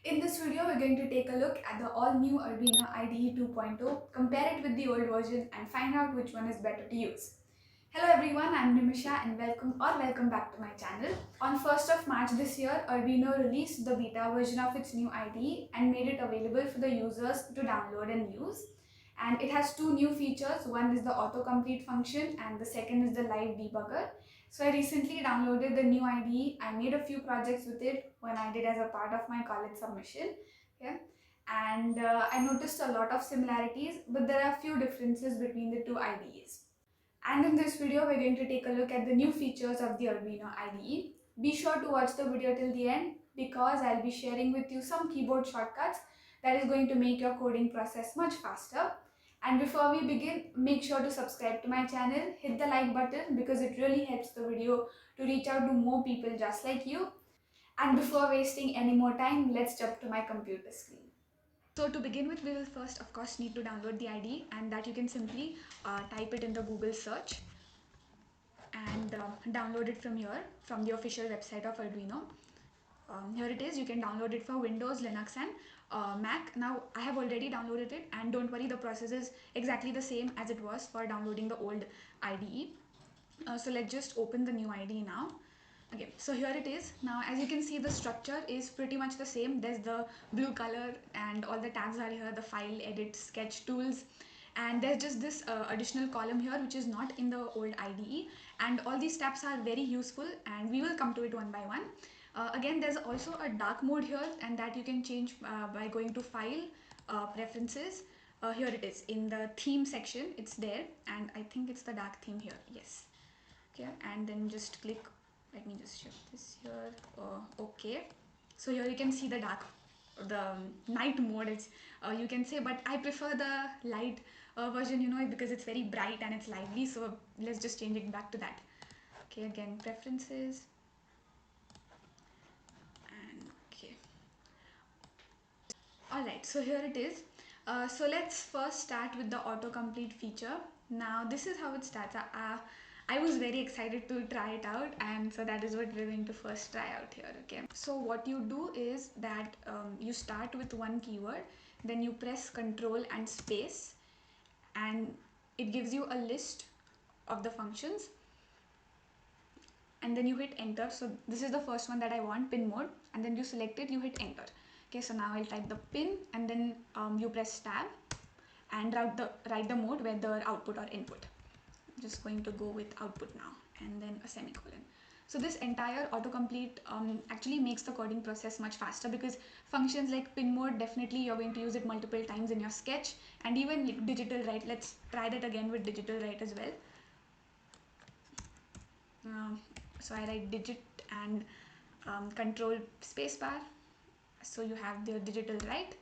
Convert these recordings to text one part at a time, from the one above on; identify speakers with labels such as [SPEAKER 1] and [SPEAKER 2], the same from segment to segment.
[SPEAKER 1] In this video, we're going to take a look at the all-new Arduino IDE 2.0, compare it with the old version and find out which one is better to use. Hello everyone, I'm Nimisha and welcome back to my channel. On 1st of March this year, Arduino released the beta version of its new IDE and made it available for the users to download and use. And it has two new features. One is the autocomplete function and the second is the live debugger. So I recently downloaded the new IDE. I made a few projects with it when I did as a part of my college submission. Okay. And I noticed a lot of similarities, but there are a few differences between the two IDEs. And in this video, we're going to take a look at the new features of the Arduino IDE. Be sure to watch the video till the end because I'll be sharing with you some keyboard shortcuts that is going to make your coding process much faster. And before we begin, make sure to subscribe to my channel, hit the like button because it really helps the video to reach out to more people just like you. And before wasting any more time, let's jump to my computer screen. So to begin with, we will first of course need to download the IDE, and that you can simply type it in the Google search and download it from here, from the official website of Arduino. Here it is. You can download it for Windows, Linux and Mac. Now I have already downloaded it, and don't worry, the process is exactly the same as it was for downloading the old IDE. So let's just open the new IDE now. Okay, so here it is. Now as you can see, the structure is pretty much the same. There's the blue color and all the tabs are here, the file, edit, sketch, tools, and there's just this additional column here which is not in the old IDE, and all these tabs are very useful and we will come to it one by one. Again, there's also a dark mode here, and that you can change by going to file, preferences. Here it is in the theme section, it's there, and I think it's the dark theme here. Yes. Okay, and then just click, let me just shift this here. Okay, so here you can see the night mode is, you can say, but I prefer the light version, because it's very bright and it's lively. So let's just change it back to that. Okay, again, preferences, and okay. Alright, so here it is. So let's first start with the autocomplete feature. Now this is how it starts. I was very excited to try it out, and so that is what we're going to first try out here. Okay, so what you do is that you start with one keyword, then you press Control and space, and it gives you a list of the functions, and then you hit enter. So this is the first one that I want, pin mode, and then you select it, you hit enter. Okay, so now I'll type the pin, and then you press tab and write the mode, whether output or input. I'm just going to go with output now, and then a semicolon. So this entire autocomplete actually makes the coding process much faster, because functions like pin mode, definitely you're going to use it multiple times in your sketch, and even digital write. Let's try that again with digital write as well. So I write digit and control spacebar. So you have the digital write.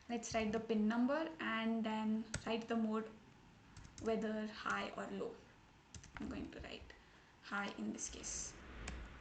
[SPEAKER 1] Let's write the pin number and then write the mode, whether high or low. I'm going to write high in this case.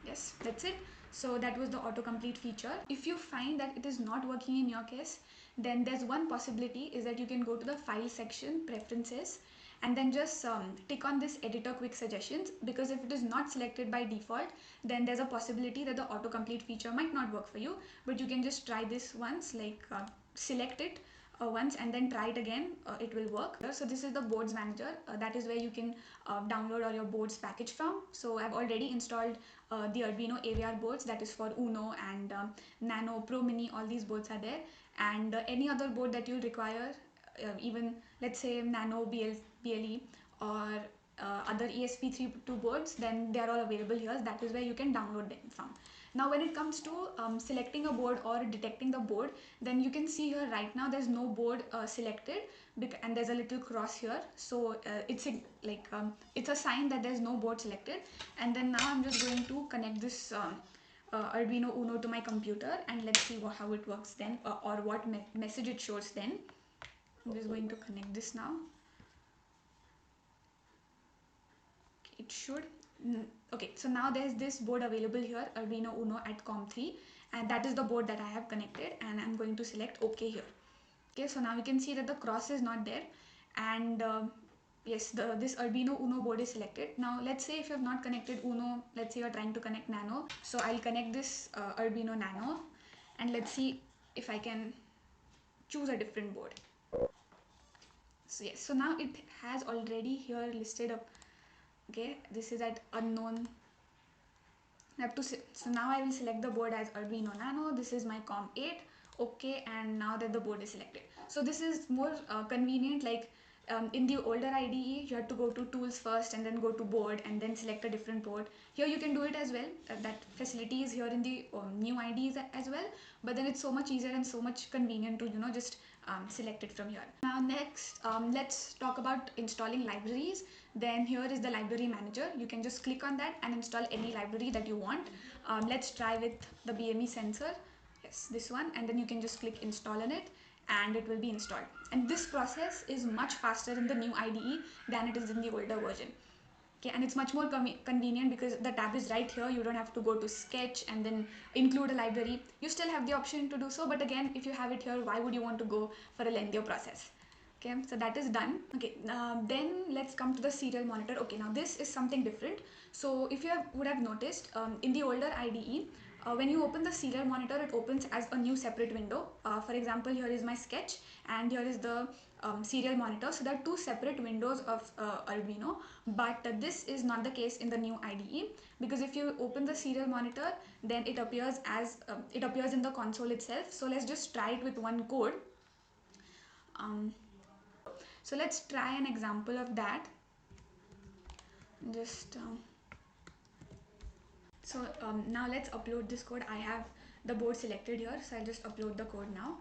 [SPEAKER 1] Yes, that's it. So that was the autocomplete feature. If you find that it is not working in your case, then there's one possibility, is that you can go to the file section, preferences, and then just tick on this editor quick suggestions, because if it is not selected by default, then there's a possibility that the autocomplete feature might not work for you. But you can just try this once, like select it once and then try it again, it will work. So this is the boards manager, that is where you can download all your boards package from. So I've already installed the Arduino AVR boards, that is for Uno and Nano, Pro Mini, all these boards are there. And any other board that you'll require, even let's say Nano, BLE or other ESP32 boards, then they are all available here. That is where you can download them from. Now when it comes to selecting a board or detecting the board, then you can see here right now there's no board selected, and there's a little cross here. So it's a sign that there's no board selected. And then now I'm just going to connect this Arduino Uno to my computer, and let's see how it works then, or what message it shows then. I'm just going to connect this now. It should. Okay, so now there's this board available here, Arduino Uno at COM3, and that is the board that I have connected, and I'm going to select OK here. Okay, so now you can see that the cross is not there, and yes, this Arduino Uno board is selected. Now let's say if you have not connected Uno, let's say you're trying to connect Nano. So I'll connect this Arduino Nano, and let's see if I can choose a different board. So yes, so now it has already here listed up. Okay, this is at unknown. I have to so now I will select the board as Arduino Nano. This is my COM8. Okay, and now that the board is selected, so this is more convenient. Like in the older IDE, you had to go to tools first and then go to board and then select a different board. Here you can do it as well. That facility is here in the new IDEs as well. But then it's so much easier and so much convenient to just select it from here. Now next, let's talk about installing libraries. Then here is the library manager. You can just click on that and install any library that you want. Let's try with the BME sensor. Yes, this one, and then you can just click install on it and it will be installed. And this process is much faster in the new IDE than it is in the older version. Okay, and it's much more convenient because the tab is right here. You don't have to go to sketch and then include a library. You still have the option to do so, but again, if you have it here, why would you want to go for a lengthier process? Okay, so that is done. Okay, then let's come to the serial monitor. Okay, now this is something different. So if you would have noticed, in the older IDE, when you open the serial monitor, it opens as a new separate window. For example, here is my sketch and here is the serial monitor. So there are two separate windows of Arduino, but this is not the case in the new IDE, because if you open the serial monitor, then it appears as it appears in the console itself. So let's just try it with one code. So let's try an example of that. Just now let's upload this code. I have the board selected here, so I'll just upload the code now.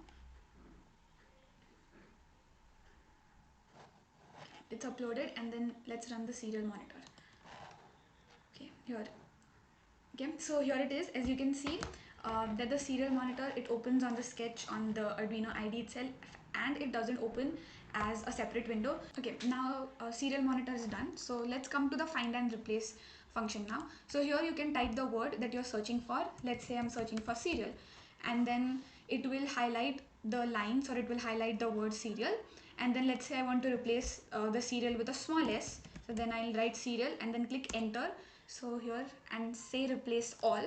[SPEAKER 1] It's uploaded, and then let's run the serial monitor. Okay, here. Okay, so here it is. As you can see, that the serial monitor, it opens on the sketch on the Arduino IDE itself, and it doesn't open as a separate window. Okay, now serial monitor is done. So let's come to the find and replace function now. So here you can type the word that you're searching for. Let's say I'm searching for serial, and then it will highlight the lines, or it will highlight the word serial. And then let's say I want to replace the serial with a small s. So then I'll write serial and then click enter. So here, and say replace all.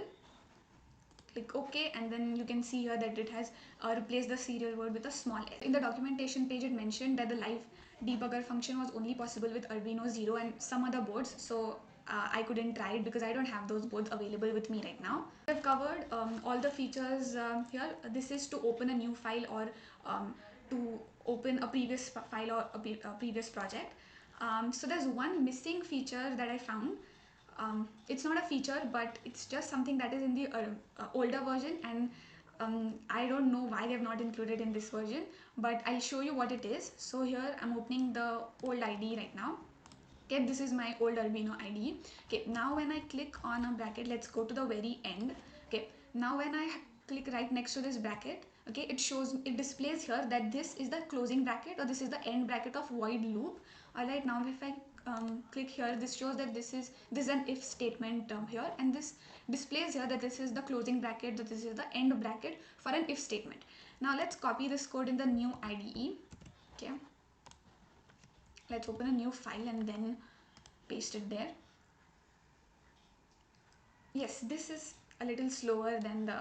[SPEAKER 1] Click OK, and then you can see here that it has replaced the serial word with a small s. In the documentation page, it mentioned that the live debugger function was only possible with Arduino Zero and some other boards. So I couldn't try it because I don't have those boards available with me right now. I've covered all the features here. This is to open a new file, or to open a previous file or a previous project. So there's one missing feature that I found. It's not a feature, but it's just something that is in the older version, and I don't know why they have not included in this version, but I'll show you what it is. So here I'm opening the old IDE right now. Okay, this is my old Arduino IDE. Okay, now when I click on a bracket, let's go to the very end. Okay, now when I click right next to this bracket, okay, it displays here that this is the closing bracket, or this is the end bracket of void loop. Alright, now if I click here, this shows that this is an if statement here, and this displays here that this is the closing bracket, that this is the end bracket for an if statement. Now let's copy this code in the new IDE. Okay, let's open a new file and then paste it there. Yes, this is a little slower than the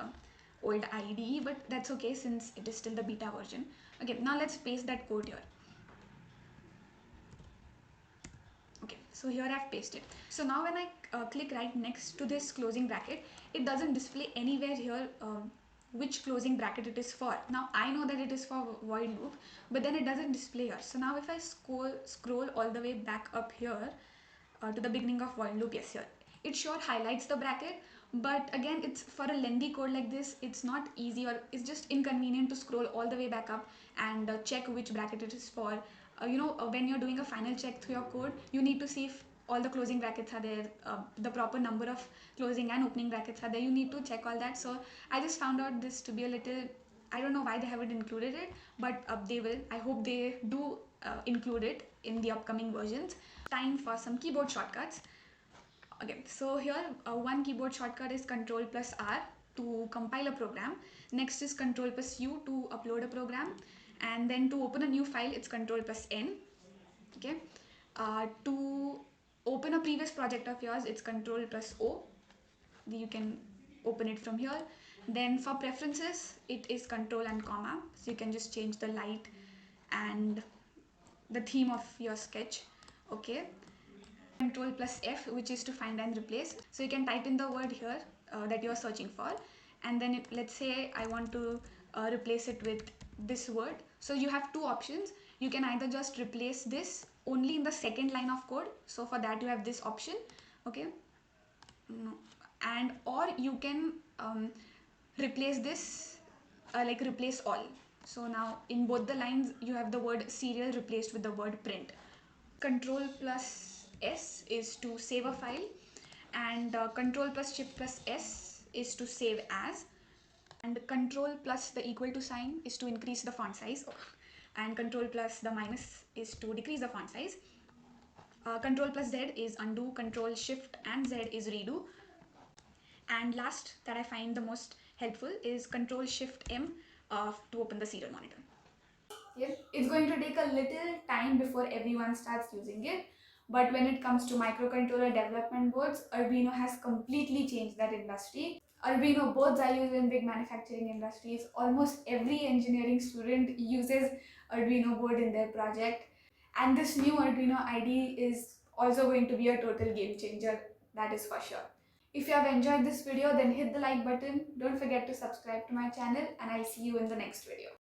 [SPEAKER 1] old IDE, but that's okay since it is still the beta version. Okay, now let's paste that code here. Okay, so here I've pasted. So now when I click right next to this closing bracket, it doesn't display anywhere here which closing bracket it is for. Now I know that it is for void loop, but then it doesn't display here. So now if I scroll all the way back up here to the beginning of void loop, yes, here it sure highlights the bracket, but again, it's for a lengthy code like this, it's not easy, or it's just inconvenient to scroll all the way back up and check which bracket it is for. When you're doing a final check through your code, you need to see if all the closing brackets are there, the proper number of closing and opening brackets are there. You need to check all that. So I just found out this to be a little, I don't know why they haven't included it, but they will. I hope they do include it in the upcoming versions. Time for some keyboard shortcuts. Okay, so here one keyboard shortcut is Ctrl plus R to compile a program. Next is Ctrl plus U to upload a program, and then to open a new file, it's Ctrl plus N. Okay, to open a previous project of yours, it's Ctrl plus O. You can open it from here. Then for preferences, it is control and comma. So you can just change the light and the theme of your sketch. Okay. Control plus F, which is to find and replace. So you can type in the word here that you are searching for, and then let's say I want to replace it with this word. So you have two options. You can either just replace this only in the second line of code. So for that you have this option. Okay. And or you can replace this like replace all. So now in both the lines you have the word serial replaced with the word print. Control plus S is to save a file, and control plus shift plus S is to save as, and control plus the equal to sign is to increase the font size, and control plus the minus is to decrease the font size. Control plus Z is undo, control shift and Z is redo. And last that I find the most helpful is control shift M to open the serial monitor. Yeah, it's going to take a little time before everyone starts using it, but when it comes to microcontroller development boards, Arduino has completely changed that industry. Arduino boards are used in big manufacturing industries. Almost every engineering student uses Arduino board in their project, and this new Arduino IDE is also going to be a total game changer, that is for sure. If you have enjoyed this video, then hit the like button. Don't forget to subscribe to my channel, and I'll see you in the next video.